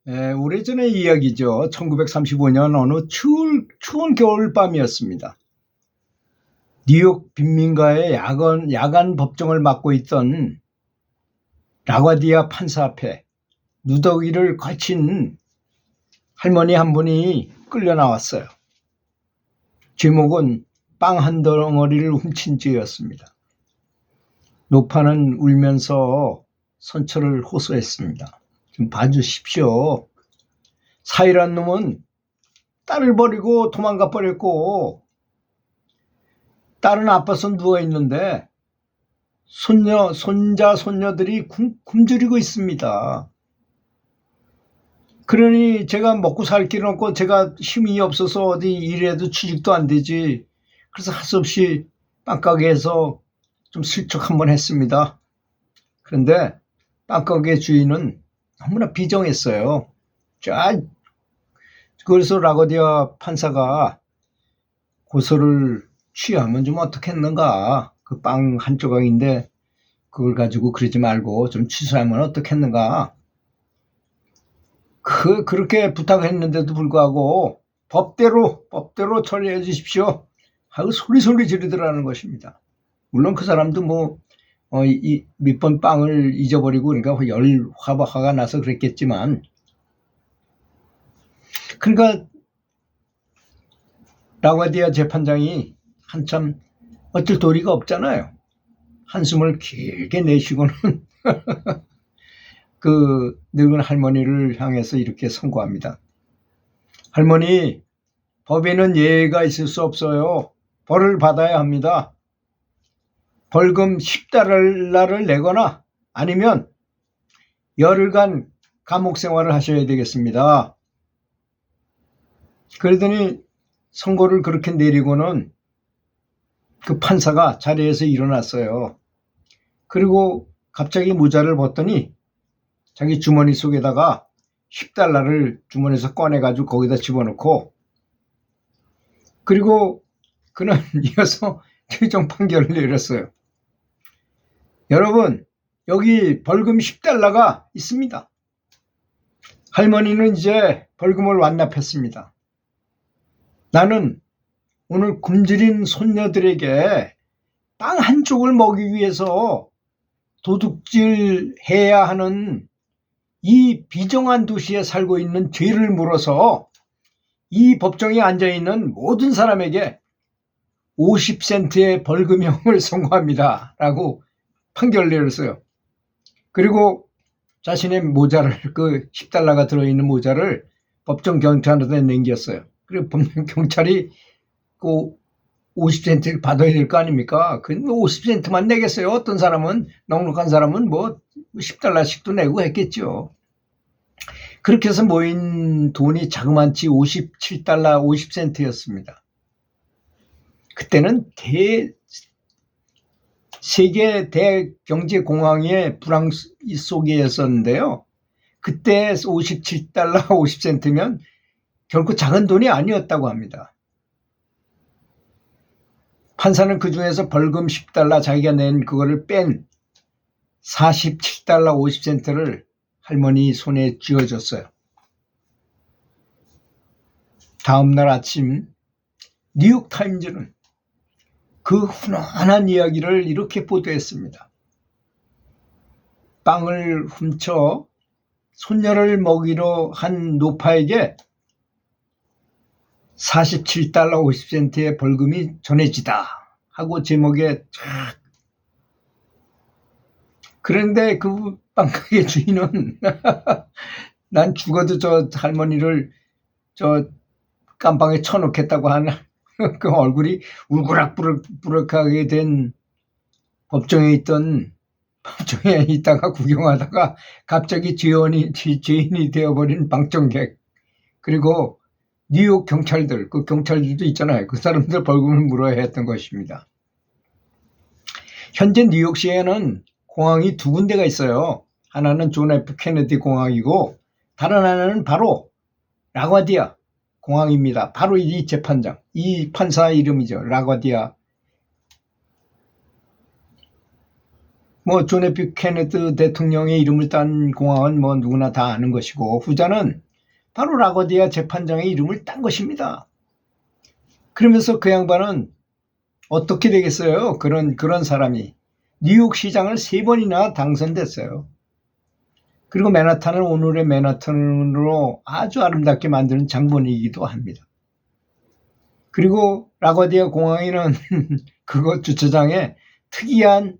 오래전의 이야기죠. 1935년 어느 추운 겨울밤이었습니다. 뉴욕 빈민가의 야간 법정을 맡고 있던 라과디아 판사 앞에 누더기를 걸친 할머니 한 분이 끌려 나왔어요. 제목은 빵 한 덩어리를 훔친 죄였습니다. 노파는 울면서 선처를 호소했습니다. 좀 봐주십시오. 사이란 놈은 딸을 버리고 도망가 버렸고 딸은 아파서 누워있는데 손자, 손녀들이 굶주리고 있습니다. 그러니 제가 먹고 살 길은 없고 제가 힘이 없어서 어디 일해도 취직도 안 되지. 그래서 할 수 없이 빵가게에서 좀 슬쩍 한번 했습니다. 그런데 빵가게 주인은 너무나 비정했어요. 그래서 라거디아 판사가 고소를 취하면 좀 어떻겠는가. 그 빵 한 조각인데 그걸 가지고 그러지 말고 좀 취소하면 어떻겠는가. 그렇게 부탁했는데도 불구하고 법대로 처리해 주십시오 하고 소리 지르더라는 것입니다. 물론 그 사람도 몇 번 빵을 잊어버리고 그러니까 화가 나서 그랬겠지만, 그러니까 라과디아 재판장이 한참 어쩔 도리가 없잖아요. 한숨을 길게 내쉬고는 그 늙은 할머니를 향해서 이렇게 선고합니다. 할머니, 법에는 예외가 있을 수 없어요. 벌을 받아야 합니다. 벌금 $10를 내거나 아니면 열흘간 감옥 생활을 하셔야 되겠습니다. 그러더니 선고를 그렇게 내리고는 그 판사가 자리에서 일어났어요. 그리고 갑자기 모자를 벗더니 자기 주머니 속에다가 $10를 주머니에서 꺼내가지고 거기다 집어넣고, 그리고 그는 이어서 최종 판결을 내렸어요. 여러분, 여기 벌금 $10가 있습니다. 할머니는 이제 벌금을 완납했습니다. 나는 오늘 굶주린 손녀들에게 빵 한 쪽을 먹이기 위해서 도둑질해야 하는 이 비정한 도시에 살고 있는 죄를 물어서 이 법정에 앉아있는 모든 사람에게 50센트의 벌금형을 선고합니다 라고 판결을 내렸어요. 그리고 자신의 모자를, 그 $10가 들어있는 모자를 법정 경찰한테 남겼어요. 그리고 법정 경찰이 그 50센트를 받아야 될 거 아닙니까? 그 50센트만 내겠어요. 어떤 사람은, 넉넉한 사람은 $10씩도 내고 했겠죠. 그렇게 해서 모인 돈이 자그만치 $57 50센트였습니다. 그때는 세계 대경제공황의 불황 속이었었는데요. 그때 $57 50센트면 결코 작은 돈이 아니었다고 합니다. 판사는 그 중에서 벌금 $10 자기가 낸 그거를 뺀 $47 50센트를 할머니 손에 쥐어줬어요. 다음날 아침 뉴욕타임즈는 그 훈훈한 이야기를 이렇게 보도했습니다. 빵을 훔쳐 손녀를 먹이러 한 노파에게 $47 50센트의 벌금이 전해지다 하고 제목에 쫙. 그런데 그 빵가게 주인은 난 죽어도 저 할머니를 저 깜빵에 쳐놓겠다고 하는 그 얼굴이 울그락부락하게 된 법정에 있다가 구경하다가 갑자기 죄인이 되어버린 방청객, 그리고 뉴욕 경찰들, 그 경찰들도 있잖아요. 그 사람들 벌금을 물어야 했던 것입니다. 현재 뉴욕시에는 공항이 두 군데가 있어요. 하나는 존 F 케네디 공항이고 다른 하나는 바로 라과디아 공항입니다. 바로 이 재판장, 이 판사 이름이죠. 라과디아. 뭐 존 F 케네디 대통령의 이름을 딴 공항은 뭐 누구나 다 아는 것이고, 후자는 바로 라거디아 재판장의 이름을 딴 것입니다. 그러면서 그 양반은 어떻게 되겠어요? 그런 사람이 뉴욕 시장을 3번이나 당선됐어요. 그리고 맨하탄을 오늘의 맨하탄으로 아주 아름답게 만드는 장본이기도 합니다. 그리고 라거디아 공항에는 그곳 주차장에 특이한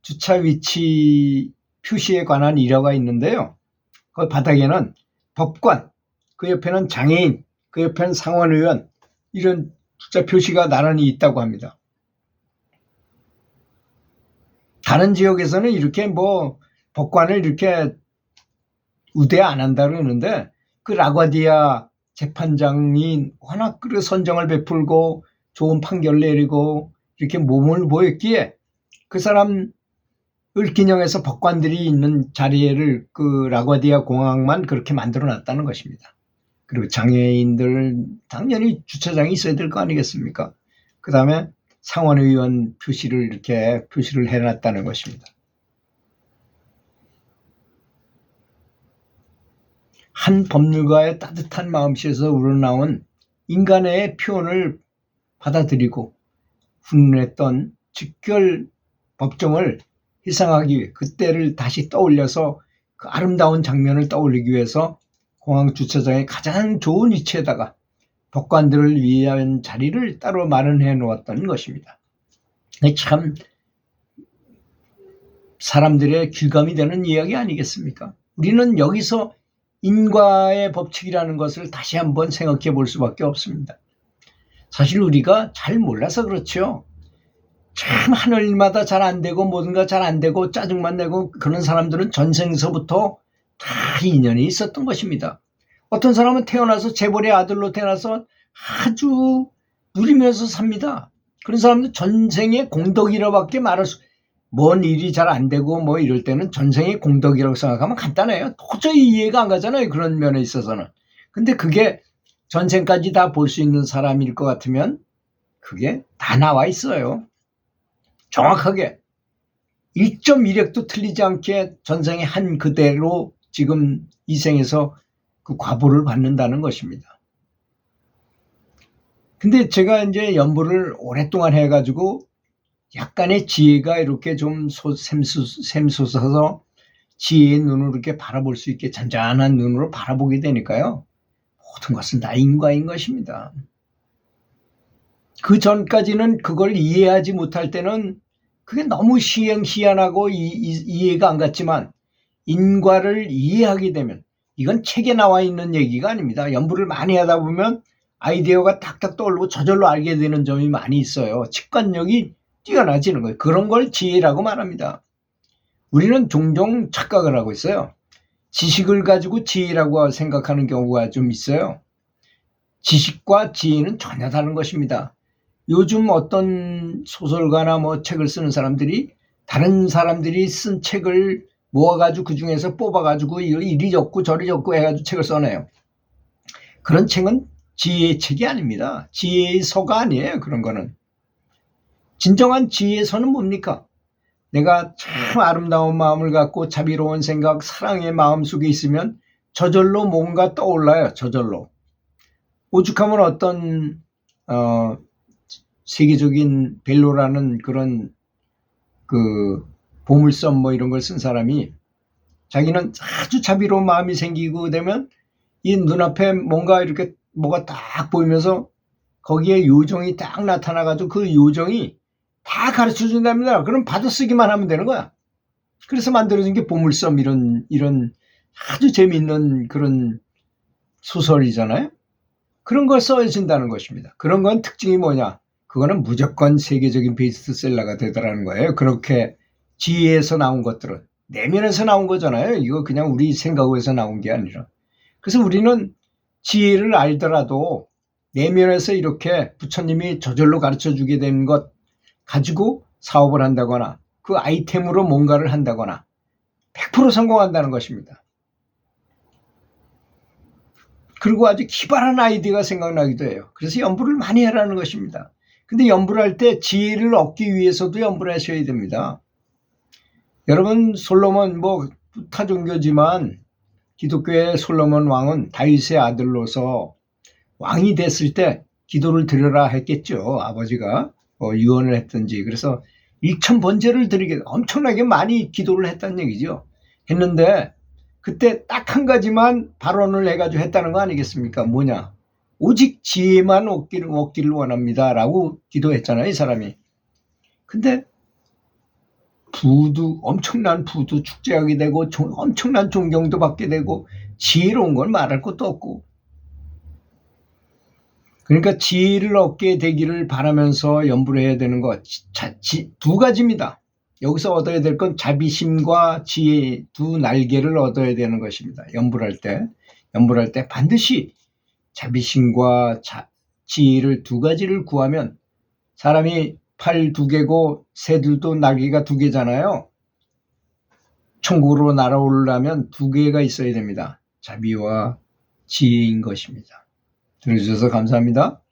주차 위치 표시에 관한 일화가 있는데요. 그 바닥에는 법관, 그 옆에는 장애인, 그 옆에는 상원의원, 이런 주차 표시가 나란히 있다고 합니다. 다른 지역에서는 이렇게 뭐 법관을 이렇게 우대 안 한다 그러는데, 그 라과디아 재판장이 워낙 그 선정을 베풀고 좋은 판결 내리고 이렇게 몸을 보였기에 그 사람을 기념해서 법관들이 있는 자리를 그 라과디아 공항만 그렇게 만들어 놨다는 것입니다. 그리고 장애인들 당연히 주차장이 있어야 될 거 아니겠습니까? 그 다음에 상원의원 표시를 이렇게 표시를 해놨다는 것입니다. 한 법률가의 따뜻한 마음씨에서 우러나온 인간의 표현을 받아들이고 훈훈했던 직결 법정을 희생하기 위해, 그때를 다시 떠올려서 그 아름다운 장면을 떠올리기 위해서 공항 주차장의 가장 좋은 위치에다가 법관들을 위한 자리를 따로 마련해 놓았던 것입니다. 참 사람들의 귀감이 되는 이야기 아니겠습니까? 우리는 여기서 인과의 법칙이라는 것을 다시 한번 생각해 볼 수밖에 없습니다. 사실 우리가 잘 몰라서 그렇죠. 참 하늘마다 잘 안 되고 뭐든가 잘 안 되고 짜증만 내고 그런 사람들은 전생서부터 다 인연이 있었던 것입니다. 어떤 사람은 태어나서 재벌의 아들로 태어나서 아주 누리면서 삽니다. 그런 사람들 전생의 공덕이라고밖에 말할 수, 뭔 일이 잘 안 되고 뭐 이럴 때는 전생의 공덕이라고 생각하면 간단해요. 도저히 이해가 안 가잖아요. 그런 면에 있어서는. 근데 그게 전생까지 다 볼 수 있는 사람일 것 같으면 그게 다 나와 있어요. 정확하게 1.1획도 틀리지 않게 전생에 한 그대로 지금 이 생에서 그 과보를 받는다는 것입니다. 근데 제가 이제 연구를 오랫동안 해가지고 약간의 지혜가 이렇게 좀 샘솟아서 지혜의 눈으로 이렇게 바라볼 수 있게 잔잔한 눈으로 바라보게 되니까요. 모든 것은 다 인과인 것입니다. 그 전까지는 그걸 이해하지 못할 때는 그게 너무 희한하고 이해가 안 갔지만, 인과를 이해하게 되면, 이건 책에 나와 있는 얘기가 아닙니다. 연구를 많이 하다 보면 아이디어가 탁탁 떠오르고 저절로 알게 되는 점이 많이 있어요. 직관력이 뛰어나지는 거예요. 그런 걸 지혜라고 말합니다. 우리는 종종 착각을 하고 있어요. 지식을 가지고 지혜라고 생각하는 경우가 좀 있어요. 지식과 지혜는 전혀 다른 것입니다. 요즘 어떤 소설가나 뭐 책을 쓰는 사람들이 다른 사람들이 쓴 책을 모아가지고 그 중에서 뽑아가지고 이리 적고 저리 적고 해가지고 책을 써내요. 그런 책은 지혜의 책이 아닙니다. 지혜의 서가 아니에요. 그런 거는. 진정한 지혜의 서는 뭡니까? 내가 참 아름다운 마음을 갖고 자비로운 생각, 사랑의 마음 속에 있으면 저절로 뭔가 떠올라요. 저절로. 오죽하면 어떤 세계적인 벨로라는 그런 그 보물섬 뭐 이런 걸 쓴 사람이, 자기는 아주 자비로운 마음이 생기고 되면 이 눈앞에 뭔가 이렇게 뭐가 딱 보이면서 거기에 요정이 딱 나타나가지고 그 요정이 다 가르쳐 준답니다. 그럼 받아쓰기만 하면 되는 거야. 그래서 만들어진 게 보물섬 이런 아주 재미있는 그런 소설이잖아요. 그런 걸 써진다는 것입니다. 그런 건 특징이 뭐냐? 그거는 무조건 세계적인 베스트셀러가 되더라는 거예요. 그렇게 지혜에서 나온 것들은 내면에서 나온 거잖아요. 이거 그냥 우리 생각에서 나온 게 아니라. 그래서 우리는 지혜를 알더라도 내면에서 이렇게 부처님이 저절로 가르쳐 주게 된 것 가지고 사업을 한다거나 그 아이템으로 뭔가를 한다거나 100% 성공한다는 것입니다. 그리고 아주 기발한 아이디어가 생각나기도 해요. 그래서 연구를 많이 하라는 것입니다. 근데 연구를 할 때 지혜를 얻기 위해서도 연구를 하셔야 됩니다. 여러분, 솔로몬 타종교지만 기독교의 솔로몬 왕은 다윗의 아들로서 왕이 됐을 때 기도를 드려라 했겠죠. 아버지가 유언을 했든지. 그래서 일천 번제를 드리게 엄청나게 많이 기도를 했다는 얘기죠. 했는데 그때 딱 한 가지만 발언을 해가지고 했다는 거 아니겠습니까? 뭐냐? 오직 지혜만 얻기를 원합니다. 라고 기도했잖아요, 이 사람이. 근데 엄청난 부도 축제하게 되고 엄청난 존경도 받게 되고 지혜로운 걸 말할 것도 없고, 그러니까 지혜를 얻게 되기를 바라면서 염불을 해야 되는 것 두 가지입니다. 여기서 얻어야 될 건 자비심과 지혜 두 날개를 얻어야 되는 것입니다. 염불할 때 반드시 자비심과 지혜를 두 가지를 구하면, 사람이 팔 두 개고 새들도 날개가 두 개잖아요. 천국으로 날아오르려면 두 개가 있어야 됩니다. 자비와 지혜인 것입니다. 들어주셔서 감사합니다.